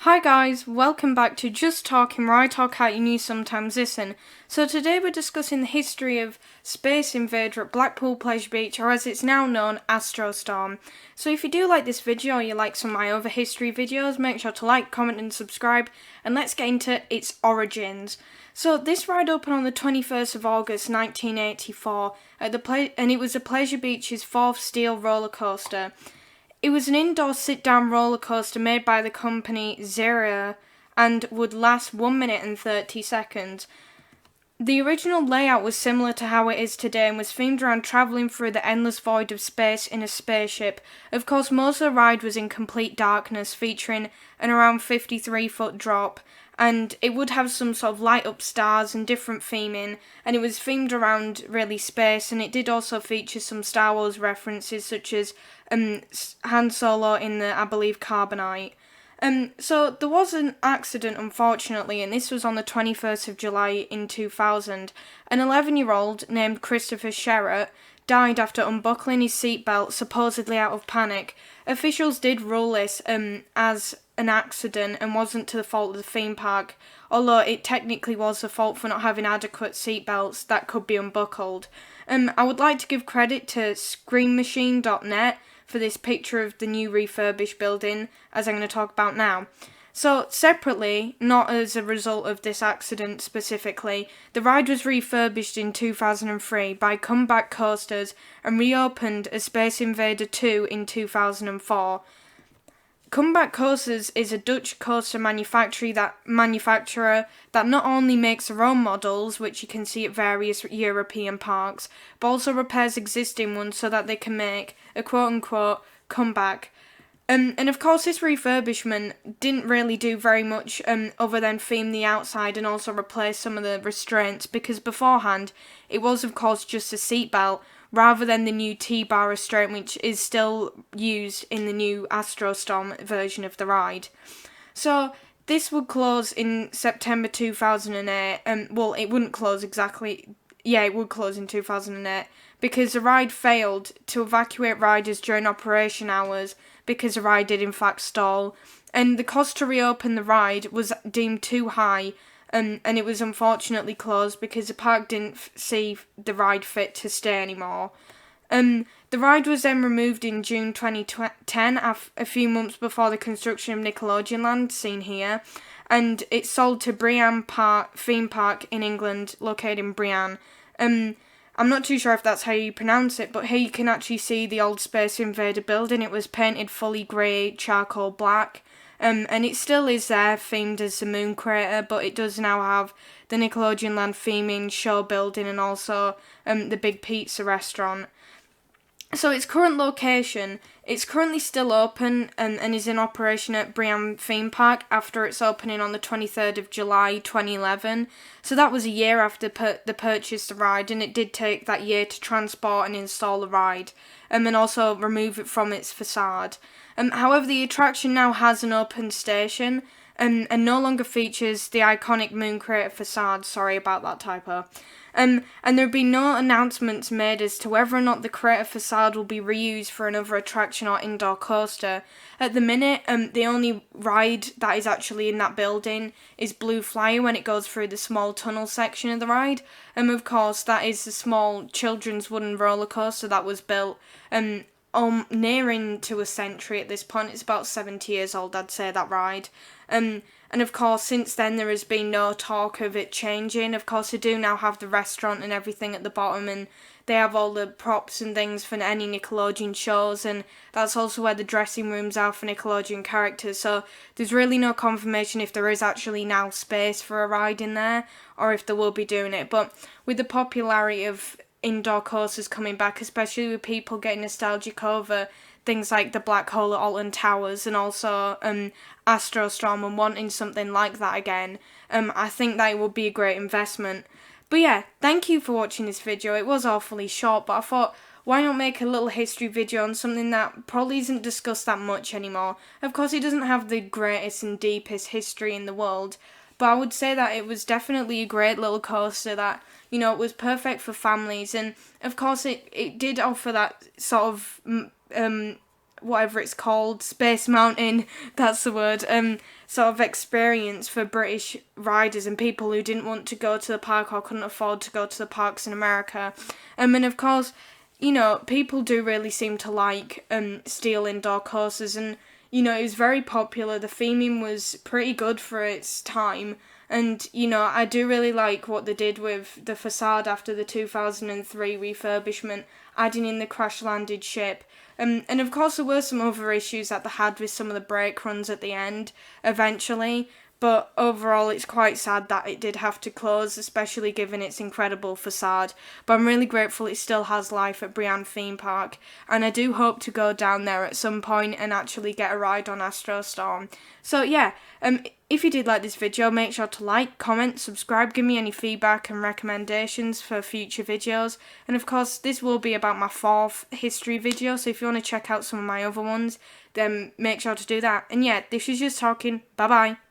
Hi guys, welcome back to Just Talking, where I talk out you news sometimes listen. So today we're discussing the history of Space Invader at Blackpool Pleasure Beach, or as it's now known, Astro. So if you do like this video or you like some of my other history videos, make sure to like, comment and subscribe, and let's get into its origins. So this ride opened on the 21st of August 1984 at and it was the Pleasure Beach's fourth steel roller coaster. It was an indoor sit-down roller coaster made by the company Zero and would last 1 minute and 30 seconds. The original layout was similar to how it is today and was themed around travelling through the endless void of space in a spaceship. Of course, most of the ride was in complete darkness, featuring an around 53-foot drop, and it would have some sort of light-up stars and different theming, and it was themed around really space, and it did also feature some Star Wars references, such as Han Solo in the, I believe, Carbonite. So there was an accident, unfortunately, and this was on the 21st of July in 2000. An 11-year-old named Christopher Sherratt died after unbuckling his seatbelt, supposedly out of panic. Officials did rule this as an accident and wasn't to the fault of the theme park, although it technically was the fault for not having adequate seatbelts that could be unbuckled. I would like to give credit to screenmachine.net for this picture of the new refurbished building, as I'm going to talk about now. So, separately, not as a result of this accident specifically, the ride was refurbished in 2003 by Comeback Coasters and reopened as Space Invader 2 in 2004. Comeback Coasters is a Dutch coaster manufacturer that not only makes their own models, which you can see at various European parks, but also repairs existing ones so that they can make a quote-unquote comeback. And of course this refurbishment didn't really do very much other than theme the outside and also replace some of the restraints, because beforehand it was of course just a seatbelt, rather than the new T-bar restraint, which is still used in the new Astro version of the ride. So this would close in September 2008. Well, it wouldn't close exactly. Yeah, it would close in 2008 because the ride failed to evacuate riders during operation hours because the ride did in fact stall, and the cost to reopen the ride was deemed too high. And it was unfortunately closed because the park didn't see the ride fit to stay anymore. The ride was then removed in June 2010, a few months before the construction of Nickelodeon Land, seen here, and it sold to Brean theme park in England, located in Brean. I'm not too sure if that's how you pronounce it, but here you can actually see the old Space Invader building. It was painted fully grey, charcoal black. And it still is there, themed as the moon crater, but it does now have the Nickelodeon Land theming, show building, and also the big pizza restaurant. So its current location, it's currently still open and is in operation at Brean Theme Park after its opening on the 23rd of July 2011. So that was a year after the purchase of the ride, and it did take that year to transport and install the ride, and also remove it from its facade. However, the attraction now has an open station and no longer features the iconic moon crater facade. Sorry about that typo. And there have been no announcements made as to whether or not the crater facade will be reused for another attraction or indoor coaster. At the minute, the only ride that is actually in that building is Blue Flyer when it goes through the small tunnel section of the ride. Of course, that is the small children's wooden roller coaster that was built nearing to a century at this point. It's about 70 years old, I'd say, that ride. And of course, since then there has been no talk of it changing. Of course, they do now have the restaurant and everything at the bottom, and they have all the props and things for any Nickelodeon shows, and that's also where the dressing rooms are for Nickelodeon characters. So there's really no confirmation if there is actually now space for a ride in there, or if they will be doing it. But with the popularity of indoor coasters coming back, especially with people getting nostalgic over things like the Black Hole at Alton Towers and also Astro and wanting something like that again, I think that it would be a great investment. But yeah, thank you for watching this video. It was awfully short, but I thought, why not make a little history video on something that probably isn't discussed that much anymore. Of course, it doesn't have the greatest and deepest history in the world, but I would say that it was definitely a great little coaster that, you know, it was perfect for families, and of course it did offer that sort of whatever it's called, Space Mountain, that's the word, sort of experience for British riders and people who didn't want to go to the park or couldn't afford to go to the parks in America. And of course, you know, people do really seem to like steel indoor coasters, and you know, it was very popular. The theming was pretty good for its time, and you know, I do really like what they did with the facade after the 2003 refurbishment, adding in the crash-landed ship. And of course, there were some other issues that they had with some of the brake runs at the end, eventually. But overall, it's quite sad that it did have to close, especially given its incredible facade. But I'm really grateful it still has life at Brean theme park, and I do hope to go down there at some point and actually get a ride on Astro Storm. So yeah, if you did like this video, make sure to like, comment, subscribe, give me any feedback and recommendations for future videos. And of course, this will be about my 4th history video, so if you want to check out some of my other ones, then make sure to do that. And yeah, this is just talking. Bye bye.